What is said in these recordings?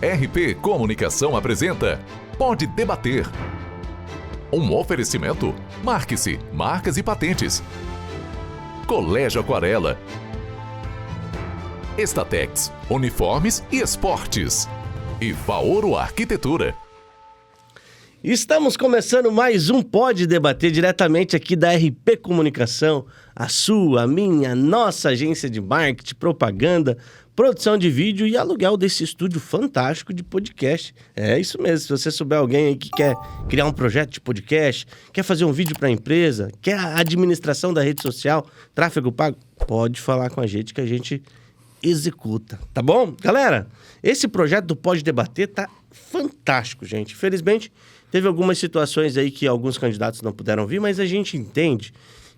RP Comunicação apresenta Pode Debater. Um oferecimento: Marque-se, Marcas e Patentes. Colégio Aquarela. Estatex, Uniformes e Esportes. E Vaoro Arquitetura. Estamos começando mais um Pode Debater diretamente aqui da RP Comunicação, a sua, a minha, nossa agência de marketing, propaganda, produção de vídeo e aluguel desse estúdio fantástico de podcast. É isso mesmo, se você souber alguém aí que quer criar um projeto de podcast, quer fazer um vídeo para a empresa, quer a administração da rede social, tráfego pago, pode falar com a gente que a gente executa, tá bom? Galera, esse projeto do Pode Debater tá fantástico, gente. Infelizmente, teve algumas situações aí que alguns candidatos não puderam vir, mas a gente entende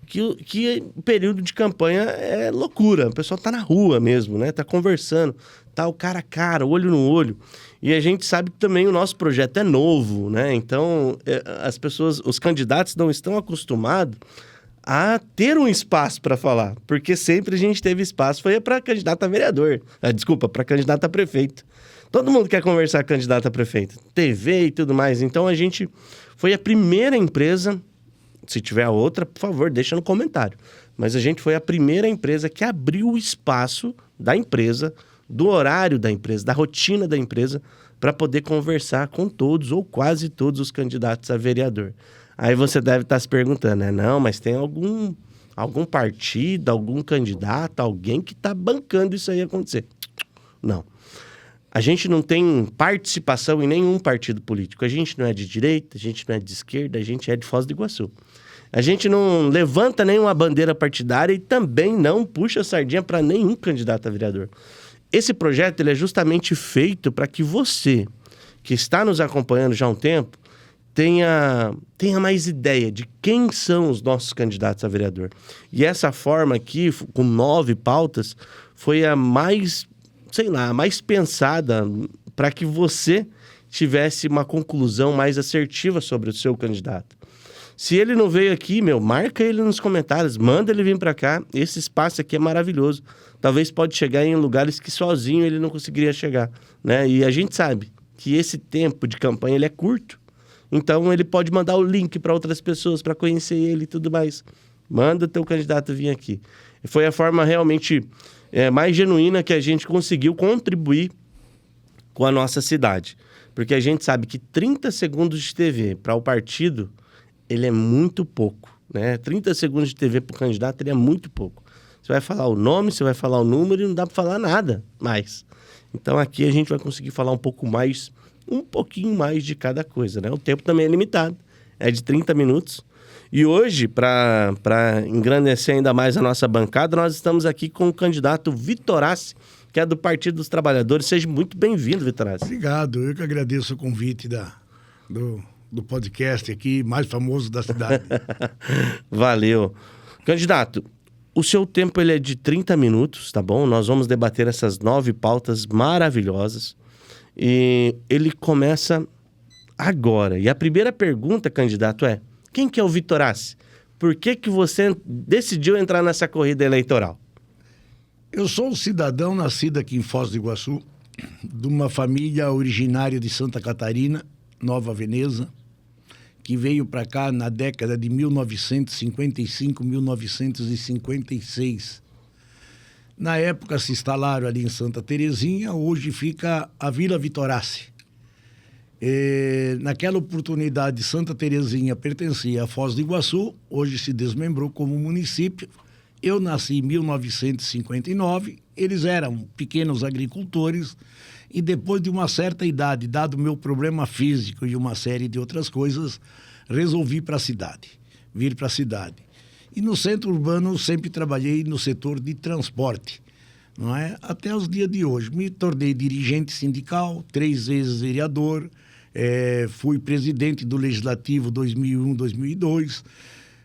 que o período de campanha é loucura. O pessoal tá na rua mesmo, né? Tá conversando, tá o cara a cara, olho no olho. E a gente sabe que também o nosso projeto é novo, né? Então, as pessoas, os candidatos não estão acostumados a ter um espaço para falar, porque sempre a gente teve espaço, foi para candidato a vereador, para candidato a prefeito. Todo mundo quer conversar com candidato a prefeito, TV e tudo mais. Então a gente foi a primeira empresa, se tiver outra, por favor, deixa no comentário. Mas a gente foi a primeira empresa que abriu o espaço da empresa, do horário da empresa, da rotina da empresa, para poder conversar com todos ou quase todos os candidatos a vereador. Aí você deve estar se perguntando, né? Não, mas tem algum partido, algum candidato, alguém que está bancando isso aí acontecer. Não. A gente não tem participação em nenhum partido político. A gente não é de direita, a gente não é de esquerda, a gente é de Foz do Iguaçu. A gente não levanta nenhuma bandeira partidária e também não puxa a sardinha para nenhum candidato a vereador. Esse projeto ele é justamente feito para que você, que está nos acompanhando já há um tempo, tenha mais ideia de quem são os nossos candidatos a vereador. E essa forma aqui, com 9 pautas, foi a mais pensada para que você tivesse uma conclusão mais assertiva sobre o seu candidato. Se ele não veio aqui, marca ele nos comentários, manda ele vir para cá. Esse espaço aqui é maravilhoso. Talvez pode chegar em lugares que sozinho ele não conseguiria chegar, né? E a gente sabe que esse tempo de campanha ele é curto. Então, ele pode mandar o link para outras pessoas, para conhecer ele e tudo mais. Manda o teu candidato vir aqui. Foi a forma realmente mais genuína que a gente conseguiu contribuir com a nossa cidade. Porque a gente sabe que 30 segundos de TV para o partido, ele é muito pouco, né? 30 segundos de TV para o candidato, ele é muito pouco. Você vai falar o nome, você vai falar o número e não dá para falar nada mais. Então, aqui a gente vai conseguir falar um pouquinho mais de cada coisa, né? O tempo também é limitado, é de 30 minutos. E hoje, para engrandecer ainda mais a nossa bancada, nós estamos aqui com o candidato Vitorassi, que é do Partido dos Trabalhadores. Seja muito bem-vindo, Vitorassi. Obrigado, eu que agradeço o convite do podcast aqui, mais famoso da cidade. Valeu. Candidato, o seu tempo ele é de 30 minutos, tá bom? Nós vamos debater essas 9 pautas maravilhosas. E ele começa agora. E a primeira pergunta, candidato, é: quem que é o Vitorassi? Por que você decidiu entrar nessa corrida eleitoral? Eu sou um cidadão nascido aqui em Foz do Iguaçu, de uma família originária de Santa Catarina, Nova Veneza, que veio para cá na década de 1955, 1956. Na época se instalaram ali em Santa Terezinha, hoje fica a Vila Vitorassi. Naquela oportunidade, Santa Terezinha pertencia a Foz do Iguaçu, hoje se desmembrou como município. Eu nasci em 1959, eles eram pequenos agricultores e depois de uma certa idade, dado o meu problema físico e uma série de outras coisas, resolvi vir para a cidade. E no centro urbano sempre trabalhei no setor de transporte, não é? Até os dias de hoje. Me tornei dirigente sindical, 3 vezes vereador, fui presidente do Legislativo 2001-2002,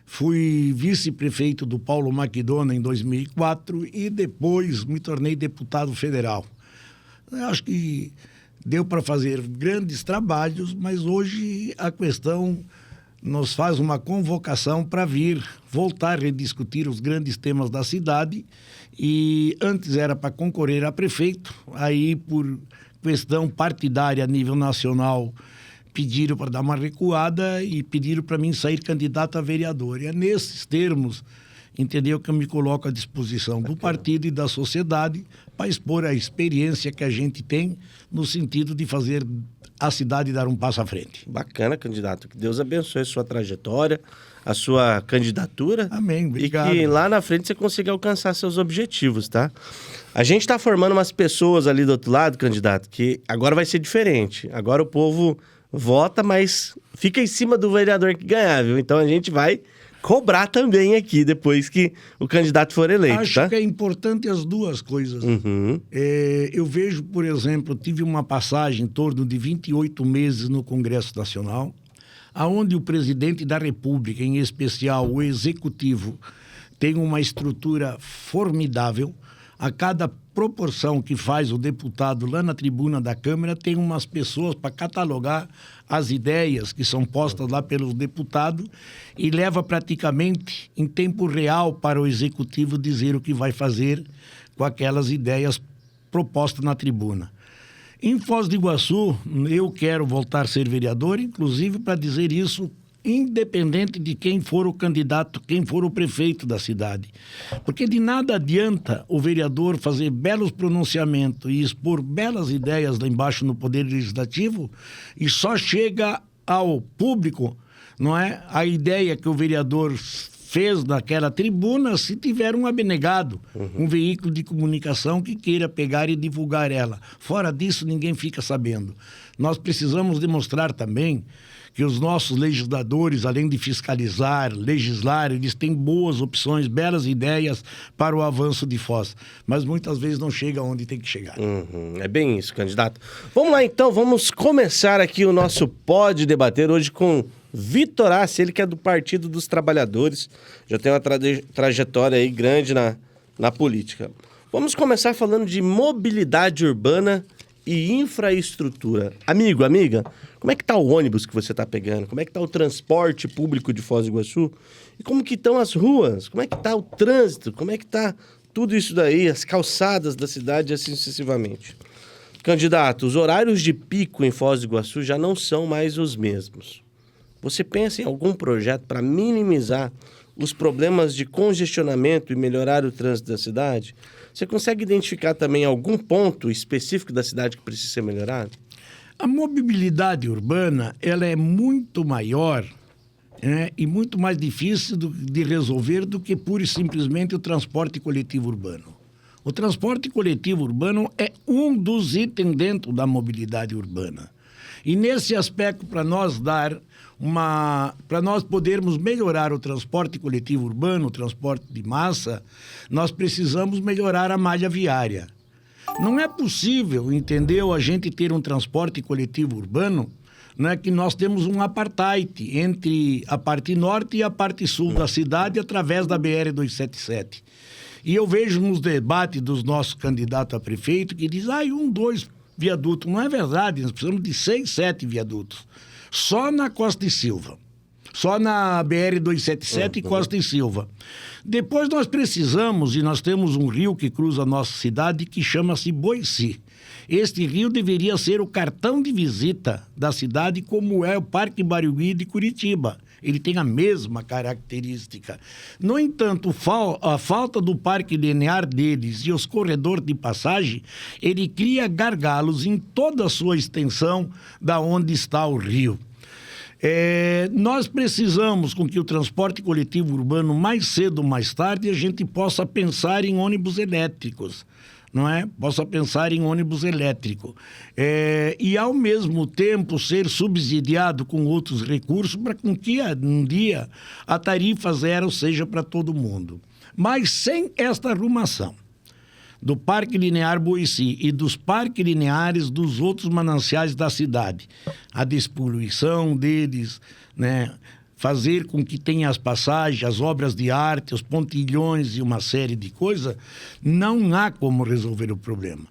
fui vice-prefeito do Paulo Maquedona em 2004 e depois me tornei deputado federal. Eu acho que deu para fazer grandes trabalhos, mas hoje a questão nos faz uma convocação para voltar a rediscutir os grandes temas da cidade. E antes era para concorrer a prefeito, aí por questão partidária a nível nacional, pediram para dar uma recuada e pediram para mim sair candidato a vereador. E é nesses termos, entendeu, que eu me coloco à disposição do partido e da sociedade para expor a experiência que a gente tem no sentido de fazer a cidade dar um passo à frente. Bacana, candidato. Que Deus abençoe a sua trajetória, a sua candidatura. Amém, obrigado. E que lá na frente você consiga alcançar seus objetivos, tá? A gente está formando umas pessoas ali do outro lado, candidato, que agora vai ser diferente. Agora o povo vota, mas fica em cima do vereador que ganhar, viu? Então a gente vai cobrar também aqui, depois que o candidato for eleito, Acho tá? que é importante as duas coisas. Eu vejo, por exemplo, tive uma passagem em torno de 28 meses no Congresso Nacional, aonde o presidente da República, em especial o executivo, tem uma estrutura formidável. A cada proporção que faz o deputado lá na tribuna da Câmara, tem umas pessoas para catalogar as ideias que são postas lá pelos deputados e leva praticamente em tempo real para o executivo dizer o que vai fazer com aquelas ideias propostas na tribuna. Em Foz do Iguaçu, eu quero voltar a ser vereador, inclusive para dizer isso, independente de quem for o candidato, quem for o prefeito da cidade. Porque de nada adianta o vereador fazer belos pronunciamentos e expor belas ideias lá embaixo no Poder Legislativo e só chega ao público, não é, a ideia que o vereador fez naquela tribuna se tiver um abnegado, um veículo de comunicação que queira pegar e divulgar ela. Fora disso, ninguém fica sabendo. Nós precisamos demonstrar também que os nossos legisladores, além de fiscalizar, legislar, eles têm boas opções, belas ideias para o avanço de Foz. Mas muitas vezes não chega onde tem que chegar. É bem isso, candidato. Vamos lá então, vamos começar aqui o nosso Pode Debater hoje com Vitor Assi, ele que é do Partido dos Trabalhadores, já tem uma trajetória aí grande na política. Vamos começar falando de mobilidade urbana e infraestrutura. Amigo, amiga, como é que tá o ônibus que você tá pegando? Como é que tá o transporte público de Foz do Iguaçu? E como que estão as ruas? Como é que tá o trânsito? Como é que tá tudo isso daí, as calçadas da cidade e assim sucessivamente? Candidato, os horários de pico em Foz do Iguaçu já não são mais os mesmos. Você pensa em algum projeto para minimizar os problemas de congestionamento e melhorar o trânsito da cidade? Você consegue identificar também algum ponto específico da cidade que precisa ser melhorado? A mobilidade urbana, ela é muito maior, né, e muito mais difícil de resolver do que pura e simplesmente o transporte coletivo urbano. O transporte coletivo urbano é um dos itens dentro da mobilidade urbana. E nesse aspecto, para nós podermos melhorar o transporte coletivo urbano, o transporte de massa, nós precisamos melhorar a malha viária. Não é possível, entendeu, a gente ter um transporte coletivo urbano, né, que nós temos um apartheid entre a parte norte e a parte sul da cidade através da BR-277. E eu vejo nos debates dos nossos candidatos a prefeito que diz, 2 viadutos. Não é verdade, nós precisamos de 6, 7 viadutos. Só na Costa e Silva. Só na BR-277 e Costa e Silva. Depois nós precisamos, e nós temos um rio que cruza a nossa cidade que chama-se Boici. Este rio deveria ser o cartão de visita da cidade, como é o Parque Barigui de Curitiba. Ele tem a mesma característica. No entanto, a falta do parque linear deles e os corredores de passagem, ele cria gargalos em toda a sua extensão da onde está o rio. Nós precisamos com que o transporte coletivo urbano, mais cedo ou mais tarde, a gente possa pensar em ônibus elétricos, não é? Possa pensar em ônibus elétrico. E, ao mesmo tempo, ser subsidiado com outros recursos para que um dia a tarifa zero seja para todo mundo. Mas sem esta arrumação do Parque Linear Boici e dos parques lineares dos outros mananciais da cidade, a despoluição deles, né? Fazer com que tenha as passagens, as obras de arte, os pontilhões e uma série de coisas, não há como resolver o problema.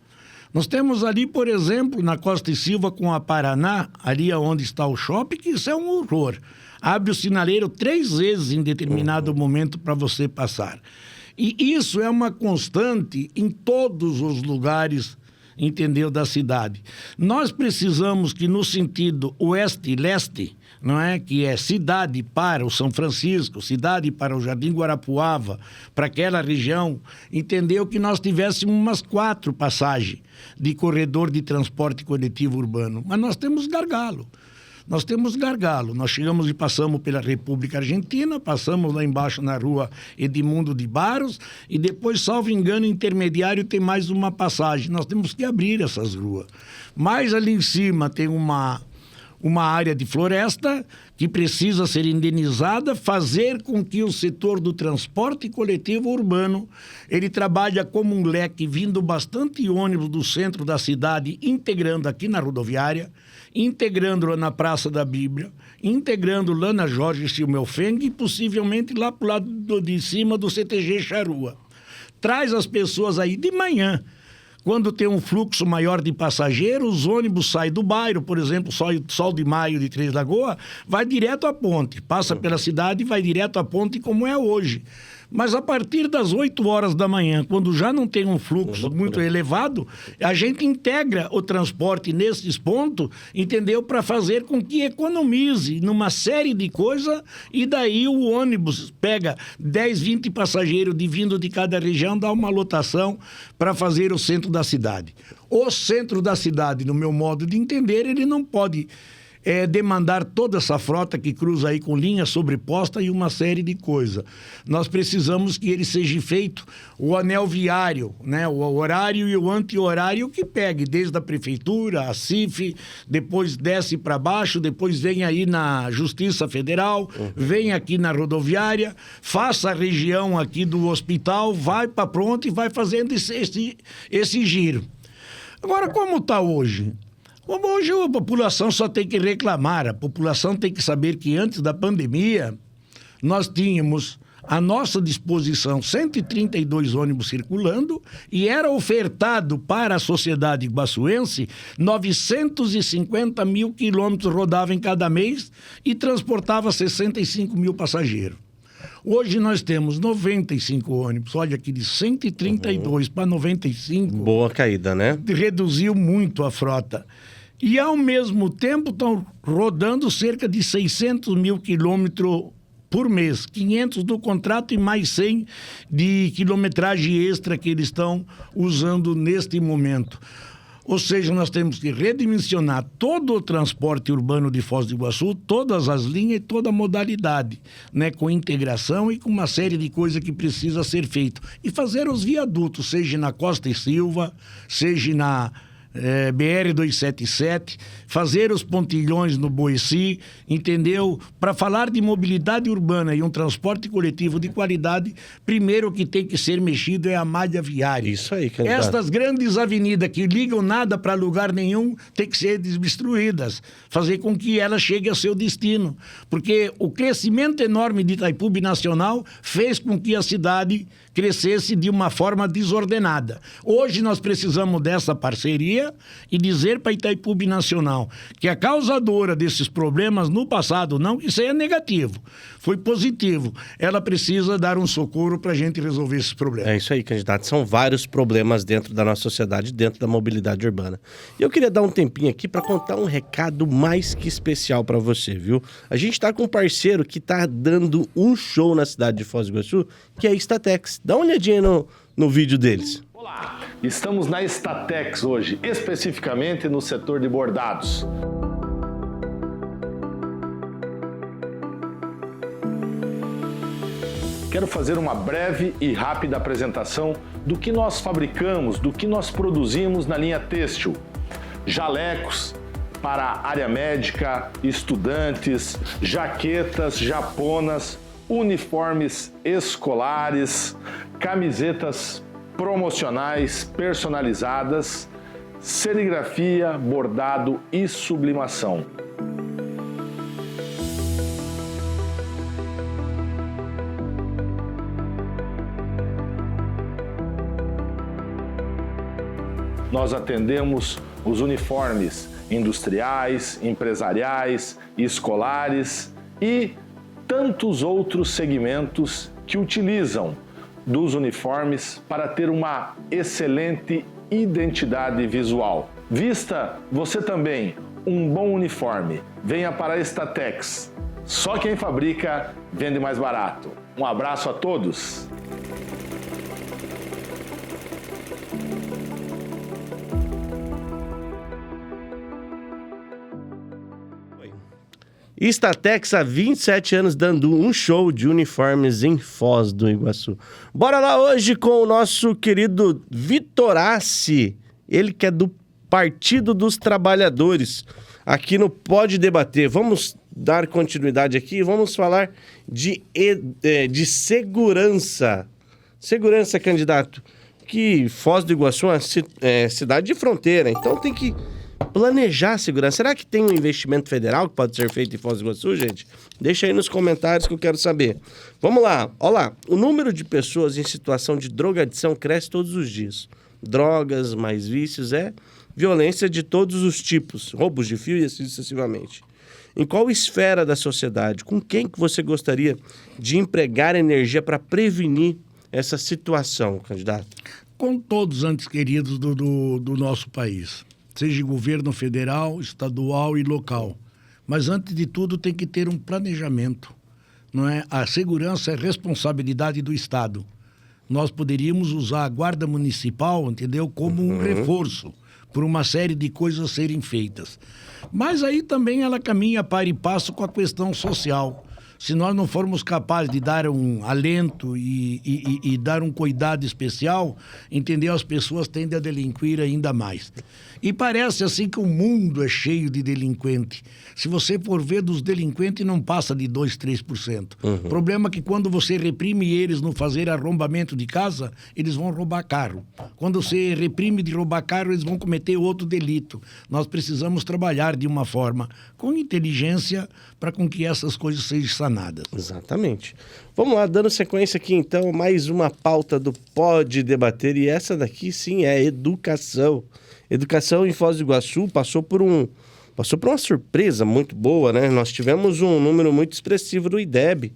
Nós temos ali, por exemplo, na Costa e Silva com a Paraná, ali onde está o shopping, que isso é um horror. Abre o sinaleiro 3 vezes em determinado momento para você passar. E isso é uma constante em todos os lugares entendeu, da cidade. Nós precisamos que no sentido oeste e leste, não é, que é cidade para o São Francisco, cidade para o Jardim Guarapuava, para aquela região, entendeu, que nós tivéssemos umas 4 passagens de corredor de transporte coletivo urbano. Mas nós temos gargalo. Nós chegamos e passamos pela República Argentina, passamos lá embaixo na rua Edmundo de Barros e depois, salvo engano, intermediário tem mais uma passagem. Nós temos que abrir essas ruas. Mas ali em cima tem uma área de floresta que precisa ser indenizada, fazer com que o setor do transporte coletivo urbano, ele trabalha como um leque, vindo bastante ônibus do centro da cidade, integrando aqui na rodoviária, integrando lá na Praça da Bíblia, integrando lá na Jorge Schimmelfeng e possivelmente lá para o lado de cima do CTG Charrua. Traz as pessoas aí de manhã. Quando tem um fluxo maior de passageiros, os ônibus saem do bairro, por exemplo, Sol de Maio de Três Lagoas, vai direto à ponte, passa pela cidade e vai direto à ponte como é hoje. Mas a partir das 8 horas da manhã, quando já não tem um fluxo muito elevado, a gente integra o transporte nesses pontos, entendeu? Para fazer com que economize numa série de coisas e daí o ônibus pega 10, 20 passageiros vindo de cada região, dá uma lotação para fazer o centro da cidade. O centro da cidade, no meu modo de entender, ele não pode demandar toda essa frota que cruza aí com linha sobreposta e uma série de coisas. Nós precisamos que ele seja feito o anel viário, né? O horário e o anti-horário que pegue desde a prefeitura, a CIF, depois desce para baixo, depois vem aí na Justiça Federal, vem aqui na rodoviária, faça a região aqui do hospital, vai para pronto e vai fazendo esse giro. Agora, como está hoje? Hoje a população só tem que reclamar, a população tem que saber que antes da pandemia nós tínhamos à nossa disposição 132 ônibus circulando e era ofertado para a sociedade iguaçuense 950 mil quilômetros rodavam em cada mês e transportava 65 mil passageiros. Hoje nós temos 95 ônibus, olha aqui, de 132 para 95. Boa caída, né? Reduziu muito a frota. E, ao mesmo tempo, estão rodando cerca de 600 mil quilômetros por mês. 500 do contrato e mais 100 de quilometragem extra que eles estão usando neste momento. Ou seja, nós temos que redimensionar todo o transporte urbano de Foz do Iguaçu, todas as linhas e toda a modalidade, né? Com integração e com uma série de coisas que precisa ser feito. E fazer os viadutos, seja na Costa e Silva, seja na BR-277, fazer os pontilhões no Boeci, entendeu? Para falar de mobilidade urbana e um transporte coletivo de qualidade, primeiro que tem que ser mexido é a malha viária. Isso aí, candidato. Estas grandes avenidas que ligam nada para lugar nenhum tem que ser destruídas, fazer com que ela chegue ao seu destino, porque o crescimento enorme de Itaipu Binacional fez com que a cidade crescesse de uma forma desordenada. Hoje nós precisamos dessa parceria e dizer para Itaipu Binacional que a causadora desses problemas no passado, não que isso é negativo, foi positivo, ela precisa dar um socorro para a gente resolver esses problemas. É isso aí, candidato. São vários problemas dentro da nossa sociedade, dentro da mobilidade urbana. E eu queria dar um tempinho aqui para contar um recado mais que especial para você, viu? A gente está com um parceiro que está dando um show na cidade de Foz do Iguaçu, que é a Statex. Dá uma olhadinha no vídeo deles. Olá, estamos na Statex hoje, especificamente no setor de bordados. Quero fazer uma breve e rápida apresentação do que nós fabricamos, do que nós produzimos na linha têxtil. Jalecos para a área médica, estudantes, jaquetas japonas, uniformes escolares, camisetas promocionais personalizadas, serigrafia, bordado e sublimação. Nós atendemos os uniformes industriais, empresariais, escolares e tantos outros segmentos que utilizam dos uniformes para ter uma excelente identidade visual. Vista você também um bom uniforme. Venha para a Statex. Só quem fabrica vende mais barato. Um abraço a todos. Statex há 27 anos dando um show de uniformes em Foz do Iguaçu. Bora lá hoje com o nosso querido Vitorassi, ele que é do Partido dos Trabalhadores, aqui no Pode Debater. Vamos dar continuidade aqui, vamos falar de segurança. Segurança, candidato, que Foz do Iguaçu é cidade de fronteira, então tem que planejar a segurança. Será que tem um investimento federal que pode ser feito em Foz do Iguaçu, gente? Deixa aí nos comentários que eu quero saber. Vamos lá. Olha lá. O número de pessoas em situação de drogadição cresce todos os dias. Drogas, mais vícios, violência de todos os tipos. Roubos de fio e assim sucessivamente. Em qual esfera da sociedade, com quem que você gostaria de empregar energia para prevenir essa situação, candidato? Com todos os antes queridos do nosso país. Seja governo federal, estadual e local. Mas, antes de tudo, tem que ter um planejamento, não é? A segurança é responsabilidade do Estado. Nós poderíamos usar a Guarda Municipal, entendeu? Como um reforço por uma série de coisas serem feitas. Mas aí também ela caminha para e passo com a questão social. Se nós não formos capazes de dar um alento e dar um cuidado especial, entendeu? As pessoas tendem a delinquir ainda mais. E parece assim que o mundo é cheio de delinquente. Se você for ver, dos delinquentes não passa de 2%, 3%. O problema é que quando você reprime eles no fazer arrombamento de casa, eles vão roubar carro. Quando você reprime de roubar carro, eles vão cometer outro delito. Nós precisamos trabalhar de uma forma com inteligência para com que essas coisas sejam sanadas. Exatamente. Vamos lá, dando sequência aqui então, mais uma pauta do Pode Debater, e essa daqui sim é educação. Educação em Foz do Iguaçu passou por uma surpresa muito boa, né? Nós tivemos um número muito expressivo do IDEB,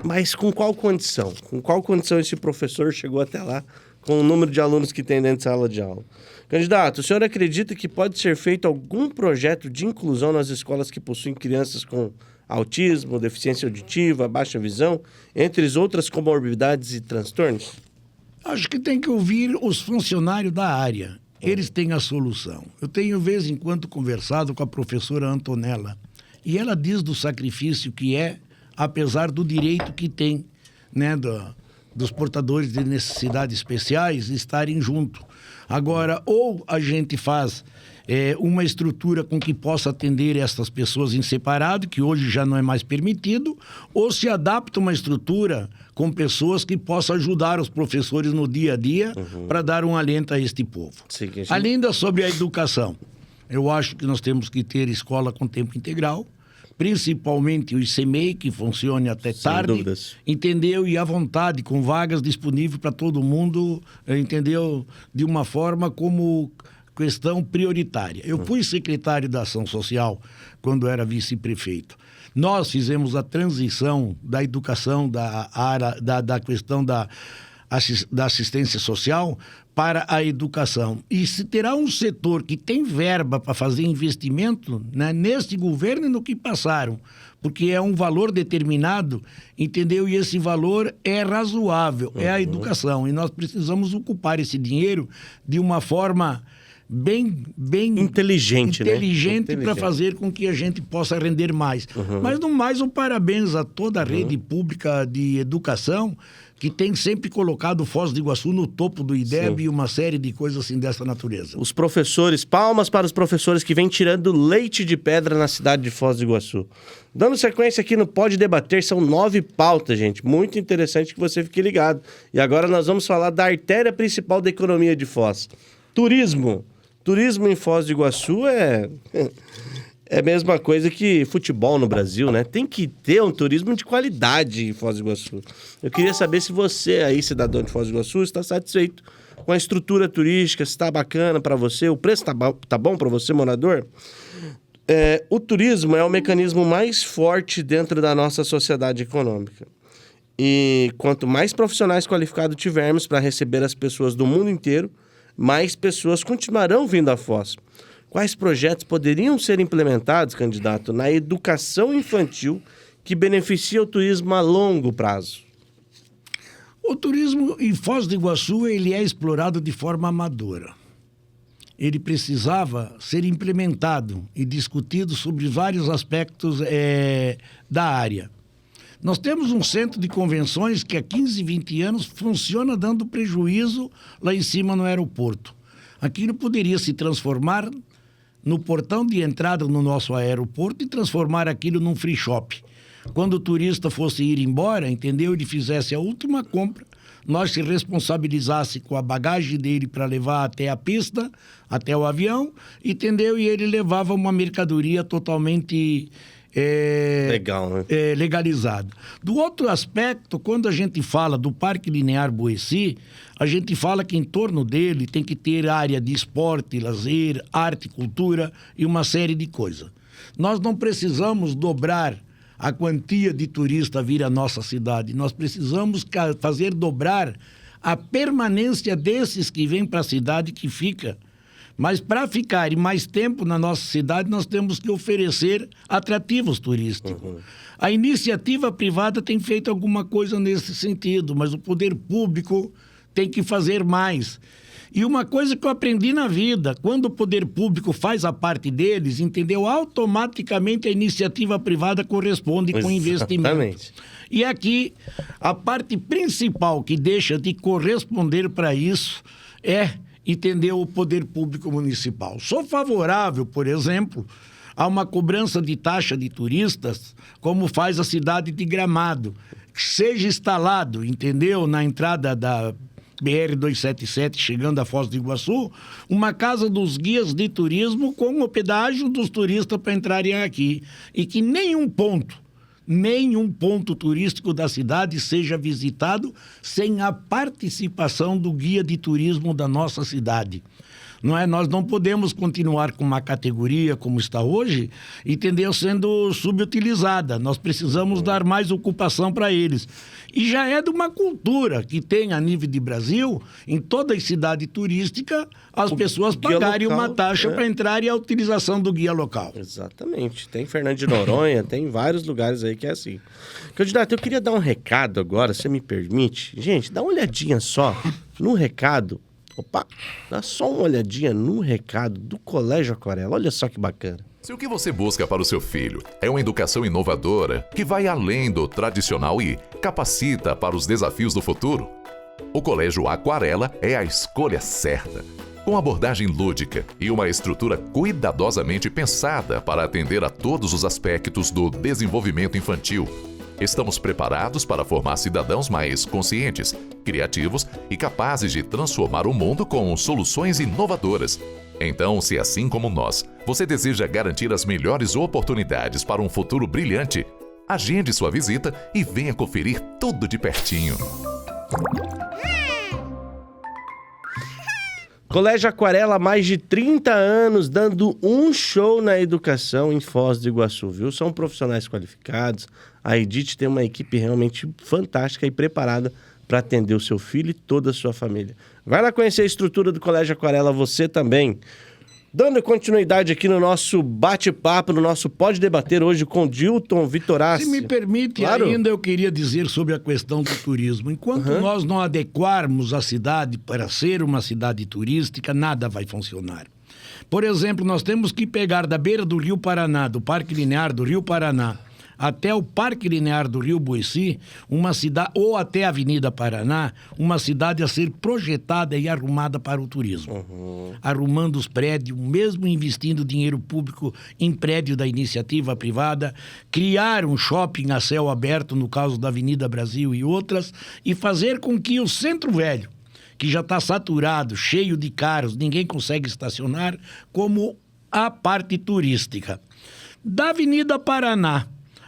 mas com qual condição? Com qual condição esse professor chegou até lá, com o número de alunos que tem dentro da sala de aula? Candidato, o senhor acredita que pode ser feito algum projeto de inclusão nas escolas que possuem crianças com autismo, deficiência auditiva, baixa visão, entre outras comorbidades e transtornos? Acho que tem que ouvir os funcionários da área. Eles têm a solução. Eu tenho, de vez em quando, conversado com a professora Antonella, e ela diz do sacrifício que é, apesar do direito que tem, né, dos portadores de necessidades especiais estarem junto. Agora, ou a gente faz uma estrutura com que possa atender essas pessoas em separado, que hoje já não é mais permitido, ou se adapta uma estrutura com pessoas que possam ajudar os professores no dia a dia para dar um alento a este povo. Sim, Ainda sobre a educação, eu acho que nós temos que ter escola com tempo integral, principalmente o ICMEI, que funcione até tarde, dúvidas. Entendeu? E à vontade, com vagas disponíveis para todo mundo, entendeu? De uma forma como questão prioritária. Eu fui secretário da Ação Social quando era vice-prefeito. Nós fizemos a transição da educação, da questão da assistência social para a educação. E se terá um setor que tem verba para fazer investimento, né, neste governo e no que passaram, porque é um valor determinado, entendeu? E esse valor é razoável, é a educação. E nós precisamos ocupar esse dinheiro de uma forma bem inteligente, né? Para fazer com que a gente possa render mais. Mas, no mais, um parabéns a toda a rede pública de educação, que tem sempre colocado Foz do Iguaçu no topo do IDEB e uma série de coisas assim dessa natureza. Os professores, palmas para os professores que vêm tirando leite de pedra na cidade de Foz do Iguaçu. Dando sequência aqui no Pode Debater, são 9 pautas, gente. Muito interessante que você fique ligado. E agora nós vamos falar da artéria principal da economia de Foz. Turismo. Turismo em Foz do Iguaçu é a mesma coisa que futebol no Brasil, né? Tem que ter um turismo de qualidade em Foz do Iguaçu. Eu queria saber se você aí, cidadão de Foz do Iguaçu, está satisfeito com a estrutura turística, se está bacana para você, o preço tá bom para você, morador? O turismo é o mecanismo mais forte dentro da nossa sociedade econômica. E quanto mais profissionais qualificados tivermos para receber as pessoas do mundo inteiro, mais pessoas continuarão vindo à Foz. Quais projetos poderiam ser implementados, candidato, na educação infantil que beneficia o turismo a longo prazo? O turismo em Foz do Iguaçu, ele é explorado de forma amadora. Ele precisava ser implementado e discutido sobre vários aspectos da área. Nós temos um centro de convenções que há 15, 20 anos funciona dando prejuízo lá em cima no aeroporto. Aquilo poderia se transformar no portão de entrada no nosso aeroporto e transformar aquilo num free shop. Quando o turista fosse ir embora, entendeu? Ele fizesse a última compra, nós se responsabilizasse com a bagagem dele para levar até a pista, até o avião, entendeu? E ele levava uma mercadoria totalmente Legal, né? legalizada. Do outro aspecto, quando a gente fala do Parque Linear Boeci, a gente fala que em torno dele tem que ter área de esporte, lazer, arte, cultura e uma série de coisas. Nós não precisamos dobrar a quantia de turista vir à nossa cidade. Nós precisamos fazer dobrar a permanência desses que vêm para a cidade que fica. Mas para ficar mais tempo na nossa cidade, nós temos que oferecer atrativos turísticos. A iniciativa privada tem feito alguma coisa nesse sentido, mas o poder público tem que fazer mais. E uma coisa que eu aprendi na vida, quando o poder público faz a parte deles, entendeu? Automaticamente a iniciativa privada corresponde com investimento. E aqui, a parte principal que deixa de corresponder para isso entendeu? O poder público municipal. Sou favorável, por exemplo, a uma cobrança de taxa de turistas, como faz a cidade de Gramado. Seja instalado, entendeu? Na entrada da BR-277, chegando à Foz do Iguaçu, uma casa dos guias de turismo com o pedágio dos turistas para entrarem aqui. E que nenhum ponto turístico da cidade seja visitado sem a participação do guia de turismo da nossa cidade. Não é? Nós não podemos continuar com uma categoria como está hoje, entendeu? Sendo subutilizada. Nós precisamos dar mais ocupação para eles. E já é de uma cultura que tem a nível de Brasil, em toda a cidade turística, as pessoas pagarem uma taxa para entrar e a utilização do guia local. Exatamente. Tem Fernando de Noronha, tem vários lugares aí que é assim. Candidato, eu queria dar um recado agora, se você me permite. Gente, dá uma olhadinha só no recado. Opa, dá só uma olhadinha no recado do Colégio Aquarela. Olha só que bacana. Se o que você busca para o seu filho é uma educação inovadora, que vai além do tradicional e capacita para os desafios do futuro, o Colégio Aquarela é a escolha certa. Com abordagem lúdica e uma estrutura cuidadosamente pensada para atender a todos os aspectos do desenvolvimento infantil, estamos preparados para formar cidadãos mais conscientes, criativos e capazes de transformar o mundo com soluções inovadoras. Então, se assim como nós, você deseja garantir as melhores oportunidades para um futuro brilhante, agende sua visita e venha conferir tudo de pertinho. Colégio Aquarela há mais de 30 anos, dando um show na educação em Foz do Iguaçu, viu? São profissionais qualificados. A Edith tem uma equipe realmente fantástica e preparada para atender o seu filho e toda a sua família. Vai lá conhecer a estrutura do Colégio Aquarela, você também. Dando continuidade aqui no nosso bate-papo, no nosso Pode Debater hoje com Dilton Vitorassi. Se me permite, claro. Ainda eu queria dizer sobre a questão do turismo. Enquanto nós não adequarmos a cidade para ser uma cidade turística, nada vai funcionar. Por exemplo, nós temos que pegar da beira do Rio Paraná, do Parque Linear do Rio Paraná, até o Parque Linear do Rio Boeci, uma cidade, ou até a Avenida Paraná, uma cidade a ser projetada e arrumada para o turismo. Arrumando os prédios, mesmo investindo dinheiro público em prédio da iniciativa privada, criar um shopping a céu aberto, no caso da Avenida Brasil e outras, e fazer com que o Centro Velho, que já está saturado, cheio de carros, ninguém consegue estacionar, como a parte turística. Da Avenida Paraná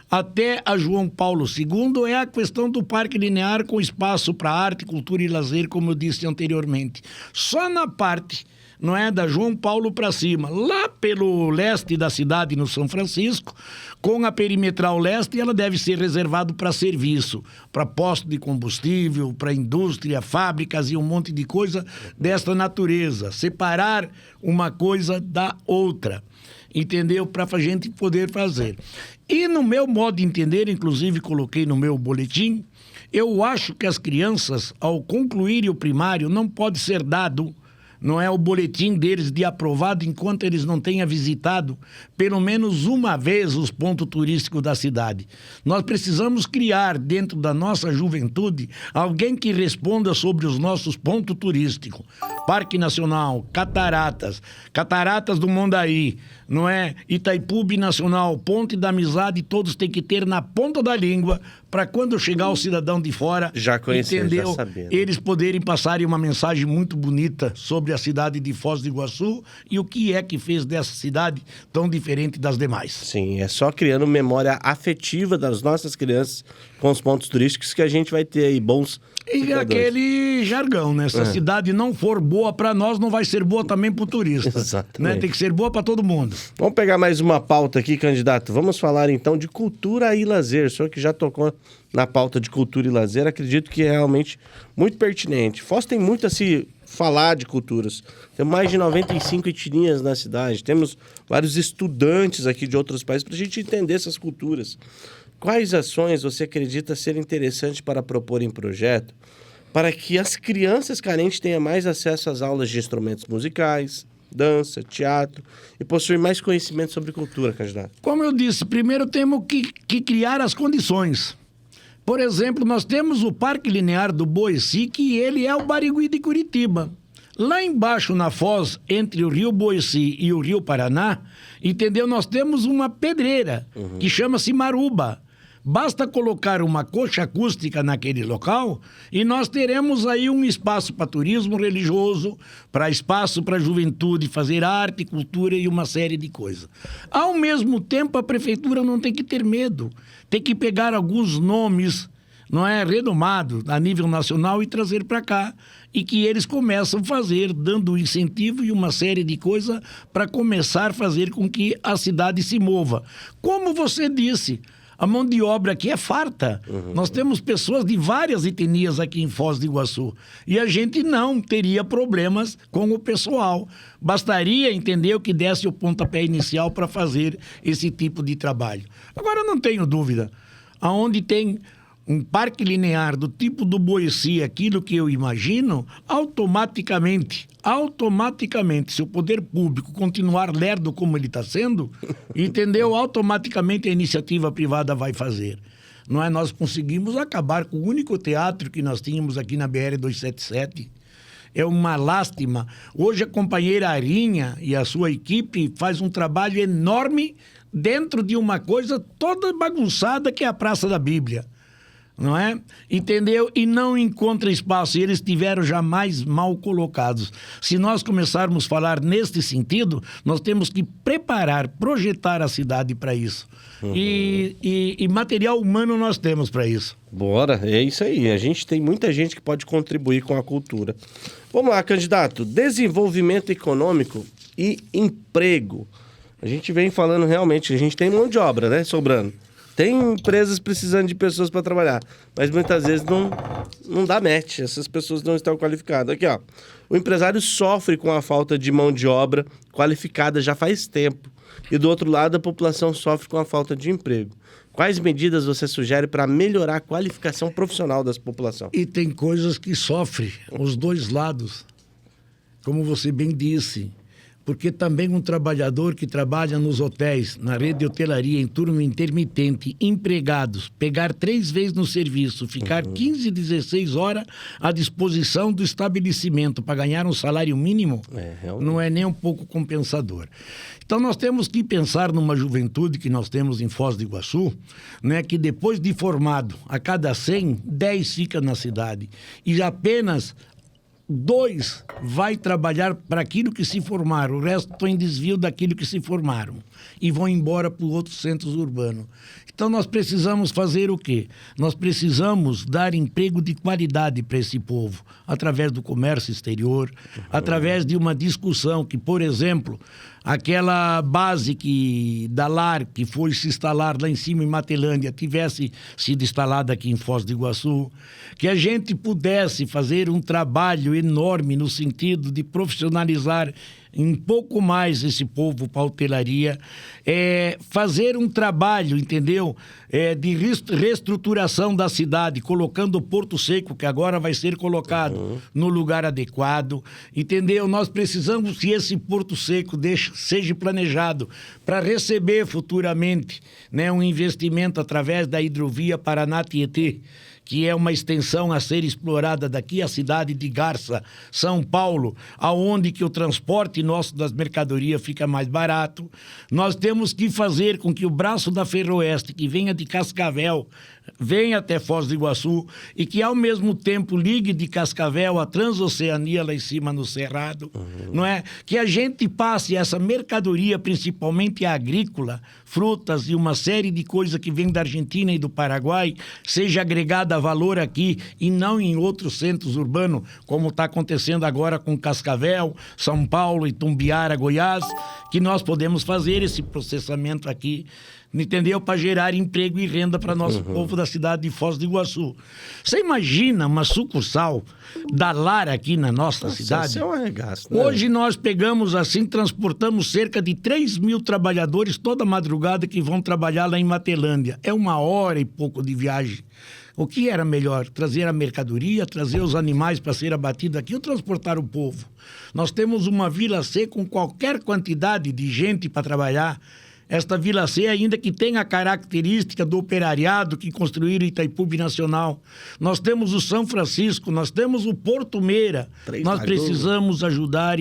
até a João Paulo II é a questão do Parque Linear com espaço para arte, cultura e lazer, como eu disse anteriormente. Só na parte não é, da João Paulo para cima, lá pelo leste da cidade, no São Francisco, com a perimetral leste, ela deve ser reservada para serviço, para posto de combustível, para indústria, fábricas e um monte de coisa desta natureza. Separar uma coisa da outra, entendeu? Para a gente poder fazer. E no meu modo de entender, inclusive coloquei no meu boletim, eu acho que as crianças, ao concluírem o primário, não pode ser dado, não é, o boletim deles de aprovado enquanto eles não tenham visitado pelo menos uma vez os pontos turísticos da cidade. Nós precisamos criar dentro da nossa juventude alguém que responda sobre os nossos pontos turísticos. Parque Nacional, Cataratas do Mondaí, não é? Itaipu Nacional, Ponte da Amizade, todos têm que ter na ponta da língua para quando chegar o cidadão de fora, já conhecer, entendeu? Já saber, né? Eles poderem passarem uma mensagem muito bonita sobre a cidade de Foz do Iguaçu e o que é que fez dessa cidade tão diferente das demais. Sim, é só criando memória afetiva das nossas crianças com os pontos turísticos que a gente vai ter aí bons... E aquele jargão, né? Se a cidade não for boa para nós, não vai ser boa também para o turista. Exatamente. Né? Tem que ser boa para todo mundo. Vamos pegar mais uma pauta aqui, candidato. Vamos falar então de cultura e lazer. O senhor que já tocou na pauta de cultura e lazer, acredito que é realmente muito pertinente. Foz tem muito a se falar de culturas. Temos mais de 95 etnias na cidade. Temos vários estudantes aqui de outros países para a gente entender essas culturas. Quais ações você acredita ser interessante para propor em projeto para que as crianças carentes tenham mais acesso às aulas de instrumentos musicais, dança, teatro e possuir mais conhecimento sobre cultura, candidato? Como eu disse, primeiro temos que criar as condições. Por exemplo, nós temos o Parque Linear do Boeci, que ele é o Barigui de Curitiba. Lá embaixo na Foz, entre o Rio Boeci e o Rio Paraná, entendeu? Nós temos uma pedreira que chama-se Maruba. Basta colocar uma coxa acústica naquele local e nós teremos aí um espaço para turismo religioso, para espaço para a juventude fazer arte, cultura e uma série de coisas. Ao mesmo tempo, a prefeitura não tem que ter medo. Tem que pegar alguns nomes, não é, renomados a nível nacional e trazer para cá. E que eles começam a fazer, dando incentivo e uma série de coisas para começar a fazer com que a cidade se mova. Como você disse... A mão de obra aqui é farta. Nós temos pessoas de várias etnias aqui em Foz do Iguaçu. E a gente não teria problemas com o pessoal. Bastaria entender que desse o pontapé inicial para fazer esse tipo de trabalho. Agora, não tenho dúvida. Aonde tem um parque linear do tipo do Boeci, aquilo que eu imagino, automaticamente, se o poder público continuar lerdo como ele está sendo, entendeu? Automaticamente a iniciativa privada vai fazer. Não é? Nós conseguimos acabar com o único teatro que nós tínhamos aqui na BR-277. É uma lástima. Hoje a companheira Arinha e a sua equipe faz um trabalho enorme dentro de uma coisa toda bagunçada que é a Praça da Bíblia. Não é? Entendeu? E não encontra espaço. E eles estiveram jamais mal colocados. Se nós começarmos a falar neste sentido, nós temos que preparar, projetar a cidade para isso. E material humano nós temos para isso. Bora, é isso aí. A gente tem muita gente que pode contribuir com a cultura. Vamos lá, candidato. Desenvolvimento econômico e emprego. A gente vem falando realmente, a gente tem mão de obra, né, sobrando. Tem empresas precisando de pessoas para trabalhar, mas muitas vezes não dá match, essas pessoas não estão qualificadas. Aqui, ó, o empresário sofre com a falta de mão de obra qualificada já faz tempo. E do outro lado, a população sofre com a falta de emprego. Quais medidas você sugere para melhorar a qualificação profissional dessa população? E tem coisas que sofrem os dois lados, como você bem disse. Porque também um trabalhador que trabalha nos hotéis, na rede de hotelaria, em turno intermitente, empregados, pegar 3 vezes no serviço, ficar 15, 16 horas à disposição do estabelecimento para ganhar um salário mínimo, não é nem um pouco compensador. Então nós temos que pensar numa juventude que nós temos em Foz do Iguaçu, né, que depois de formado, a cada 100, 10 fica na cidade. E apenas 2 vai trabalhar para aquilo que se formaram, o resto estão em desvio daquilo que se formaram e vão embora para outros centros urbanos. Então nós precisamos fazer o quê? Nós precisamos dar emprego de qualidade para esse povo, através do comércio exterior, através de uma discussão que, por exemplo, aquela base da LAR, que foi se instalar lá em cima em Matelândia, tivesse sido instalada aqui em Foz do Iguaçu, que a gente pudesse fazer um trabalho enorme no sentido de profissionalizar um pouco mais esse povo para a hotelaria, fazer um trabalho, entendeu? De reestruturação da cidade, colocando o Porto Seco, que agora vai ser colocado no lugar adequado, entendeu? Nós precisamos que esse Porto Seco seja planejado para receber futuramente, né, um investimento através da hidrovia Paraná-Tietê, que é uma extensão a ser explorada daqui à cidade de Garça, São Paulo, aonde que o transporte nosso das mercadorias fica mais barato. Nós temos que fazer com que o braço da Ferroeste, que venha de Cascavel, venha até Foz do Iguaçu e que, ao mesmo tempo, ligue de Cascavel a Transoceania lá em cima no Cerrado, não é? Que a gente passe essa mercadoria, principalmente a agrícola, frutas e uma série de coisas que vem da Argentina e do Paraguai, seja agregada a valor aqui e não em outros centros urbanos, como está acontecendo agora com Cascavel, São Paulo, Itumbiara, Goiás, que nós podemos fazer esse processamento aqui, entendeu? Para gerar emprego e renda para nosso povo da cidade de Foz do Iguaçu. Você imagina uma sucursal da Lar aqui na nossa cidade? Isso é um arregaço, né? Hoje nós pegamos assim, transportamos cerca de 3.000 trabalhadores toda madrugada que vão trabalhar lá em Matelândia. É 1h e pouco de viagem. O que era melhor? Trazer a mercadoria, trazer os animais para ser abatidos aqui ou transportar o povo? Nós temos uma Vila C com qualquer quantidade de gente para trabalhar. Esta Vila C, ainda que tenha a característica do operariado que construíram Itaipu Binacional. Nós temos o São Francisco, nós temos o Porto Meira. Nós precisamos ajudar,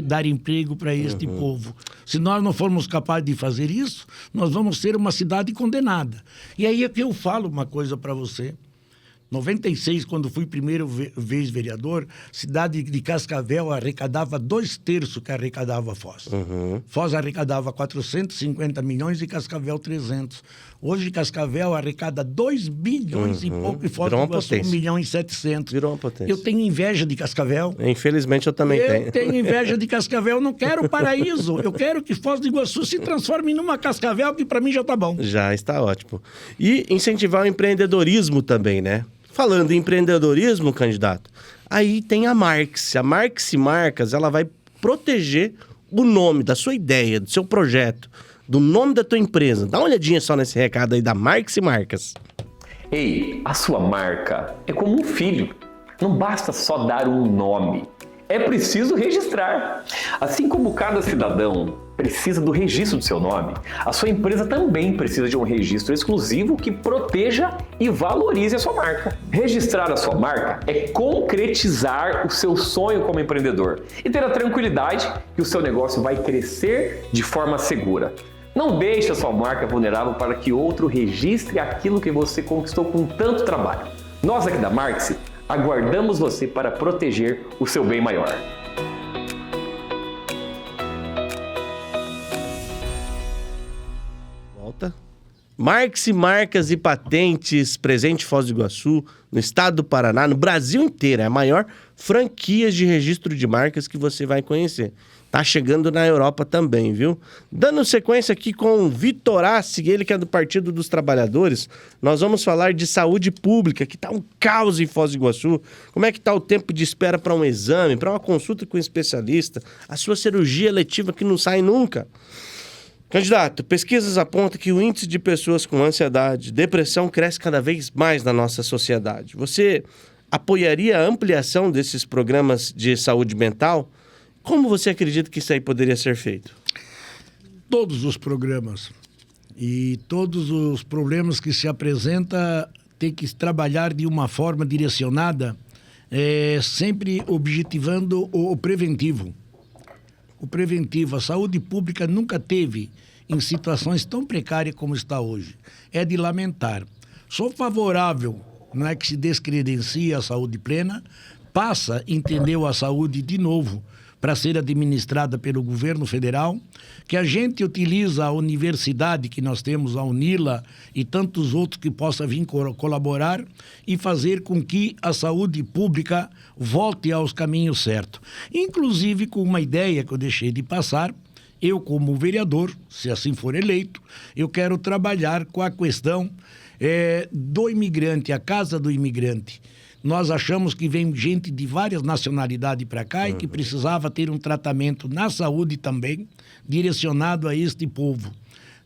dar emprego para este povo. Se nós não formos capazes de fazer isso, nós vamos ser uma cidade condenada. E aí é que eu falo uma coisa para você. 96, quando fui primeiro vez vereador, cidade de Cascavel arrecadava 2/3 que arrecadava Foz. Foz arrecadava 450 milhões e Cascavel 300. Hoje Cascavel arrecada 2 bilhões e pouco e Foz do Iguaçu 1 milhão e 700. Virou uma potência. Eu tenho inveja de Cascavel. Infelizmente eu também tenho. Eu tenho inveja de Cascavel, não quero paraíso. Eu quero que Foz do Iguaçu se transforme numa Cascavel, que para mim já tá bom. Já está ótimo. E incentivar o empreendedorismo também, né? Falando em empreendedorismo, candidato, aí tem a Marx. A Marx Marcas, ela vai proteger o nome da sua ideia, do seu projeto, do nome da tua empresa. Dá uma olhadinha só nesse recado aí da Marx Marcas. Ei, a sua marca é como um filho. Não basta só dar um nome. É preciso registrar. Assim como cada cidadão precisa do registro do seu nome, a sua empresa também precisa de um registro exclusivo que proteja e valorize a sua marca. Registrar a sua marca é concretizar o seu sonho como empreendedor e ter a tranquilidade que o seu negócio vai crescer de forma segura. Não deixe a sua marca vulnerável para que outro registre aquilo que você conquistou com tanto trabalho. Nós aqui da Marx aguardamos você para proteger o seu bem maior. Volta. Marx Marcas e Patentes, presente em Foz do Iguaçu, no estado do Paraná, no Brasil inteiro. É a maior franquia de registro de marcas que você vai conhecer. Tá chegando na Europa também, viu? Dando sequência aqui com o Vitor Assig, ele que é do Partido dos Trabalhadores, nós vamos falar de saúde pública, que tá um caos em Foz do Iguaçu. Como é que tá o tempo de espera para um exame, para uma consulta com um especialista, a sua cirurgia eletiva que não sai nunca? Candidato, pesquisas apontam que o índice de pessoas com ansiedade, depressão cresce cada vez mais na nossa sociedade. Você apoiaria a ampliação desses programas de saúde mental? Como você acredita que isso aí poderia ser feito? Todos os programas e todos os problemas que se apresentam tem que trabalhar de uma forma direcionada, sempre objetivando o preventivo. O preventivo, a saúde pública nunca teve em situações tão precárias como está hoje. É de lamentar. Sou favorável, não é que se descredencie a saúde plena, passa, entendeu, a saúde de novo para ser administrada pelo governo federal, que a gente utiliza a universidade que nós temos, a UNILA e tantos outros que possam vir colaborar e fazer com que a saúde pública volte aos caminhos certos. Inclusive com uma ideia que eu deixei de passar, eu como vereador, se assim for eleito, eu quero trabalhar com a questão do imigrante, a casa do imigrante. Nós achamos que vem gente de várias nacionalidades para cá e que precisava ter um tratamento na saúde também, direcionado a este povo,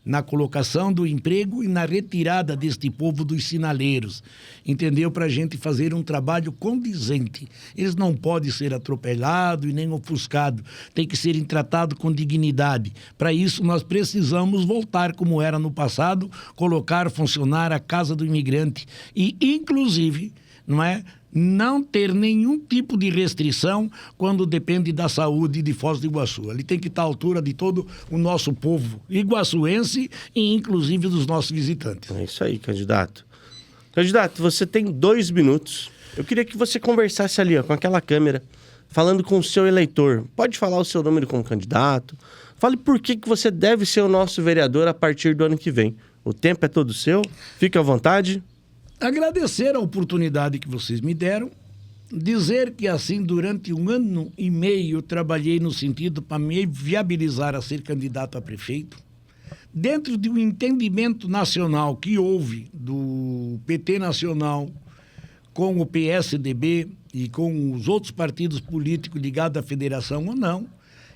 na colocação do emprego e na retirada deste povo dos sinaleiros, entendeu? Para a gente fazer um trabalho condizente. Eles não podem ser atropelados e nem ofuscados, tem que serem tratados com dignidade. Para isso, nós precisamos voltar, como era no passado, colocar, funcionar a Casa do Imigrante e, inclusive, não ter nenhum tipo de restrição quando depende da saúde de Foz do Iguaçu. Ele tem que estar à altura de todo o nosso povo iguaçuense e inclusive dos nossos visitantes. É isso aí, candidato. Candidato, você tem 2 minutos. Eu queria que você conversasse ali, com aquela câmera, falando com o seu eleitor. Pode falar o seu número como candidato. Fale por que você deve ser o nosso vereador a partir do ano que vem. O tempo é todo seu. Fique à vontade. Agradecer a oportunidade que vocês me deram, dizer que assim durante 1 ano e meio eu trabalhei no sentido para me viabilizar a ser candidato a prefeito, dentro de um entendimento nacional que houve do PT nacional com o PSDB e com os outros partidos políticos ligados à federação ou não,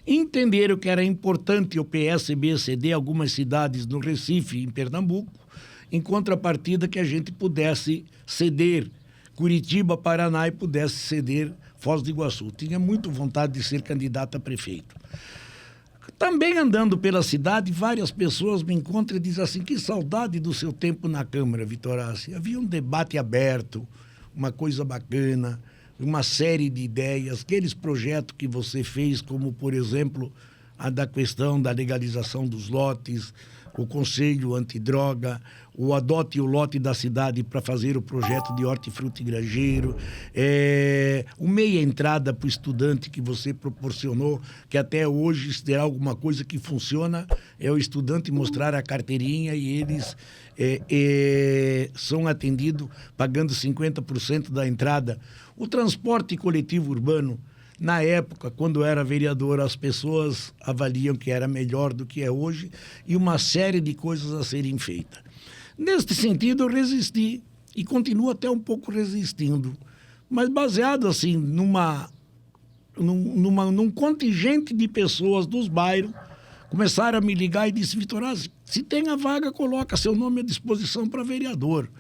entenderam que era importante o PSB ceder algumas cidades no Recife, em Pernambuco, em contrapartida que a gente pudesse ceder Curitiba, Paraná e pudesse ceder Foz do Iguaçu. Tinha muito vontade de ser candidato a prefeito. Também andando pela cidade, várias pessoas me encontram e dizem assim, que saudade do seu tempo na Câmara, Vitor Assi. Havia um debate aberto, uma coisa bacana, uma série de ideias, aqueles projetos que você fez, como, por exemplo, a da questão da legalização dos lotes, o Conselho Antidroga, o Adote o Lote da Cidade para fazer o projeto de hortifruti granjeiro, o meia entrada para o estudante que você proporcionou, que até hoje, se der alguma coisa que funciona, é o estudante mostrar a carteirinha e eles são atendidos pagando 50% da entrada. O transporte coletivo urbano, na época, quando eu era vereador, as pessoas avaliam que era melhor do que é hoje e uma série de coisas a serem feitas. Neste sentido, eu resisti e continuo até um pouco resistindo, mas baseado assim num contingente de pessoas dos bairros, começaram a me ligar e disse, Vitor Assi, se tem a vaga, coloca seu nome à disposição para vereador.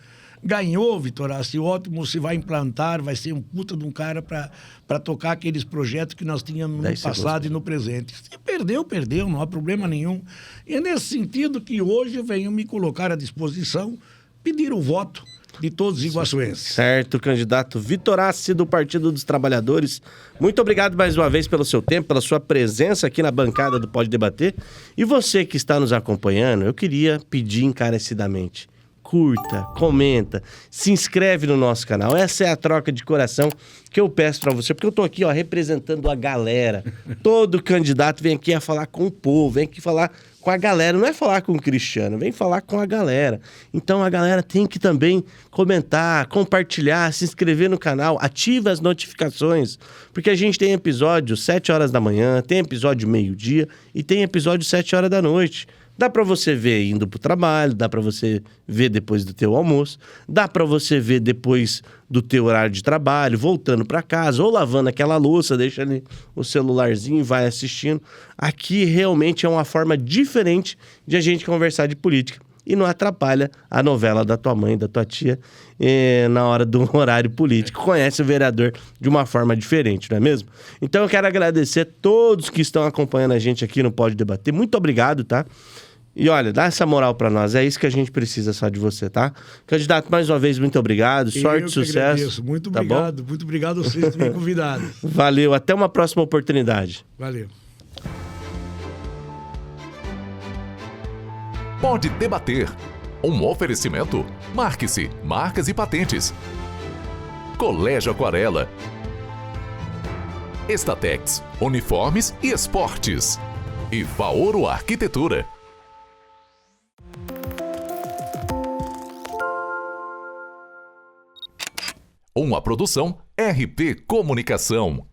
Ganhou, Vitor Assi, ótimo, se vai implantar, vai ser um puta de um cara para tocar aqueles projetos que nós tínhamos no passado e no presente. Se perdeu, não há problema nenhum. E é nesse sentido que hoje eu venho me colocar à disposição, pedir o voto de todos os iguaçuenses. Certo, candidato Vitor Assi, do Partido dos Trabalhadores. Muito obrigado mais uma vez pelo seu tempo, pela sua presença aqui na bancada do Pode Debater. E você que está nos acompanhando, eu queria pedir encarecidamente, curta, comenta, se inscreve no nosso canal. Essa é a troca de coração que eu peço para você, porque eu tô aqui, representando a galera. Todo candidato vem aqui a falar com o povo, vem aqui falar com a galera, não é falar com o Cristiano, vem falar com a galera. Então a galera tem que também comentar, compartilhar, se inscrever no canal, ativa as notificações, porque a gente tem episódio 7 horas da manhã, tem episódio meio-dia e tem episódio 7 horas da noite. Dá para você ver indo pro trabalho, dá para você ver depois do teu almoço, dá para você ver depois do teu horário de trabalho, voltando para casa ou lavando aquela louça, deixa ali o celularzinho e vai assistindo. Aqui realmente é uma forma diferente de a gente conversar de política e não atrapalha a novela da tua mãe, da tua tia, na hora do horário político. Conhece o vereador de uma forma diferente, não é mesmo? Então eu quero agradecer a todos que estão acompanhando a gente aqui no Pode Debater. Muito obrigado, tá? E olha, dá essa moral pra nós, é isso que a gente precisa só de você, tá? Candidato, mais uma vez, muito obrigado, sorte, sucesso. Agradeço. Muito obrigado, muito obrigado a vocês por me convidarem. Valeu, até uma próxima oportunidade. Valeu. Pode Debater. Um oferecimento. Marque-se, marcas e patentes. Colégio Aquarela. Estatex, uniformes e esportes. E Vaoro Arquitetura. Uma produção RP Comunicação.